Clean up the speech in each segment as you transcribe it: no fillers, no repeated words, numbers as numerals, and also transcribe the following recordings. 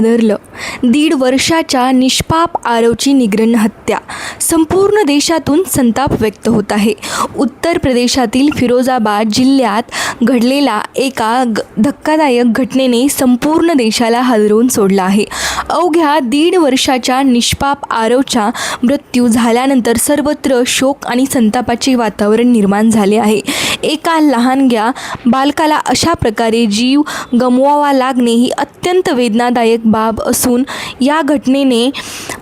हादरलं. 1.5 वर्षाच्या निष्पाप आरवची निग्रह हत्या. संपूर्ण देशातून संताप व्यक्त होत आहे. उत्तर प्रदेशातील फिरोजाबाद जिल्ह्यात घडलेल्या एका धक्कादायक घटनेने संपूर्ण देशाला हादरवून सोडलं आहे. अवघ्या 1.5 वर्षाच्या निष्पाप आरवचा मृत्यू झाल्यानंतर सर्वत्र शोक आणि संतापाचे वातावरण निर्माण झाले आहे. एका लहानग्या बालकाला अशा प्रकारे जीव गमवावा लागणे ही अत्यंत वेदनादायक बाब असून या घटनेने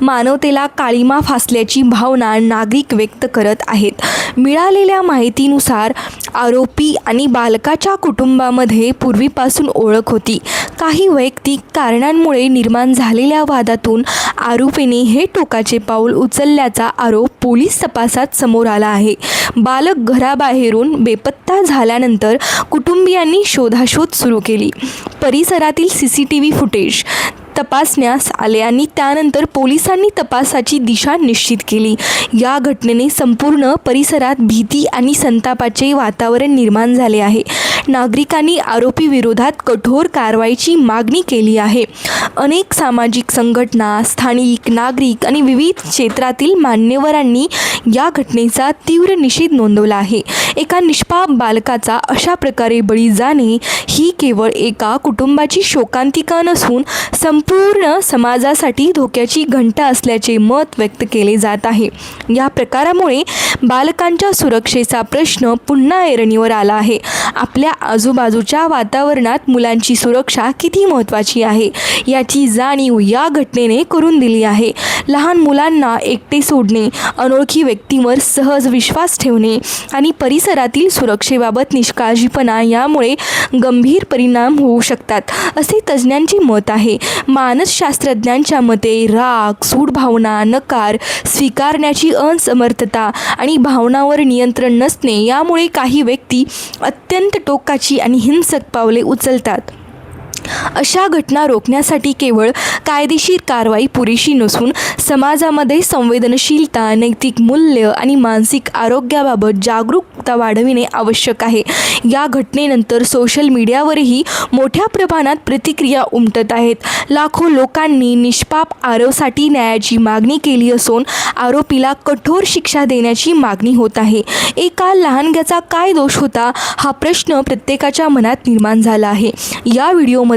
मानवतेला काळिमा फासल्याची भावना नागरिक व्यक्त करत आहेत. मिळालेल्या माहितीनुसार आरोपी आणि बालकाच्या कुटुंबामध्ये पूर्वीपासून ओळख होती. काही वैयक्तिक कारणांमुळे निर्माण झालेल्या वादातून आरोपीने हे टोकाचे पाऊल उचलल्याचा आरोप पोलीस तपासात समोर आला आहे. बालक घराबाहेरून बेपत्ता झाल्यानंतर कुटुंबियांनी शोधाशोध सुरू केली. परिसरातील CCTV फुटेज तपासण्यास आले आणि त्यानंतर पोलिसांनी तपासाची दिशा निश्चित केली. या घटनेने संपूर्ण परिसरात भीती आणि संतापाचे वातावरण निर्माण झाले आहे. नागरिकांनी आरोपी विरोधात कठोर कारवाईची मागणी केली आहे. अनेक सामाजिक संघटना, स्थानिक नागरिक आणि विविध क्षेत्रातील मान्यवरांनी या घटनेचा तीव्र निषेध नोंदवला आहे. एका निष्पाप बालकाचा अशा प्रकारे बळी जाणे ही केवळ एका कुटुंबाची शोकांतिका नसून संपूर्ण समाजासाठी धोक्याची घंटा असल्याचे मत व्यक्त केले जात आहे. या प्रकारामुळे बालकांच्या सुरक्षेचा प्रश्न पुन्हा ऐरणीवर आला आहे. आपल्या आजूबाजूच्या वातावरणात मुलांची सुरक्षा किती महत्त्वाची आहे याची जाणीव या घटनेने करून दिली आहे. लहान मुलांना एकटे सोडणे, अनोळखी व्यक्तींवर सहज विश्वास ठेवणे आणि परिसरातील सुरक्षेबाबत निष्काळजीपणा यामुळे गंभीर परिणाम होऊ शकतात, असे तज्ज्ञांचे मत आहे. मानसशास्त्रज्ञांच्या मते राग, सूडभावना, नकार स्वीकारण्याची असमर्थता आणि भावनांवर नियंत्रण नसणे यामुळे काही व्यक्ती अत्यंत टोकाची आणि हिंसक पावले उचलतात. अशा घटना रोखण्यासाठी केवळ कायदेशीर कारवाई पुरेशी नसून समाजामध्ये संवेदनशीलता, नैतिक मूल्य आणि मानसिक आरोग्याबाबत जागरूकता वाढविणे आवश्यक आहे. या घटनेनंतर सोशल मीडियावरही मोठ्या प्रमाणात प्रतिक्रिया उमटत आहेत. लाखो लोकांनी निष्पाप आरवसाठी न्यायाची मागणी केली असून आरोपीला कठोर शिक्षा देण्याची मागणी होत आहे. एका लहानग्याचा काय दोष होता हा प्रश्न प्रत्येकाच्या मनात निर्माण झाला आहे. या व्हिडिओमध्ये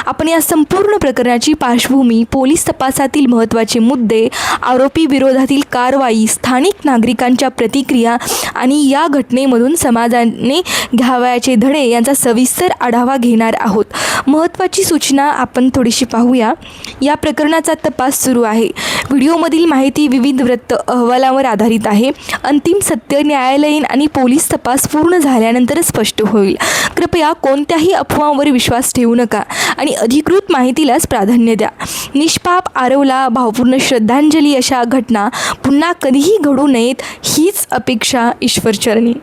आपण या संपूर्ण प्रकरणाची पार्श्वभूमी, पोलीस तपासातील महत्त्वाचे मुद्दे, आरोपी विरोधातील कारवाई, स्थानिक नागरिकांच्या प्रतिक्रिया आणि या घटनेमधून समाजाने घ्यावयाचे धडे यांचा सविस्तर आढावा घेणार आहोत. महत्त्वाची सूचना आपण थोडीशी पाहूया. या प्रकरणाचा तपास सुरू आहे. व्हिडिओमधील माहिती विविध वृत्त अहवालांवर आधारित आहे. अंतिम सत्य न्यायालयीन आणि पोलीस तपास पूर्ण झाल्यानंतरच स्पष्ट होईल. कृपया कोणत्याही अफवांवर विश्वास ठेवू नका आणि अधिकृत माहितीलाच प्राधान्य द्या. निष्पाप आरवला भावपूर्ण श्रद्धांजली. अशा घटना पुन्हा कधीही घडू नयेत हीच अपेक्षा ईश्वरचरणी.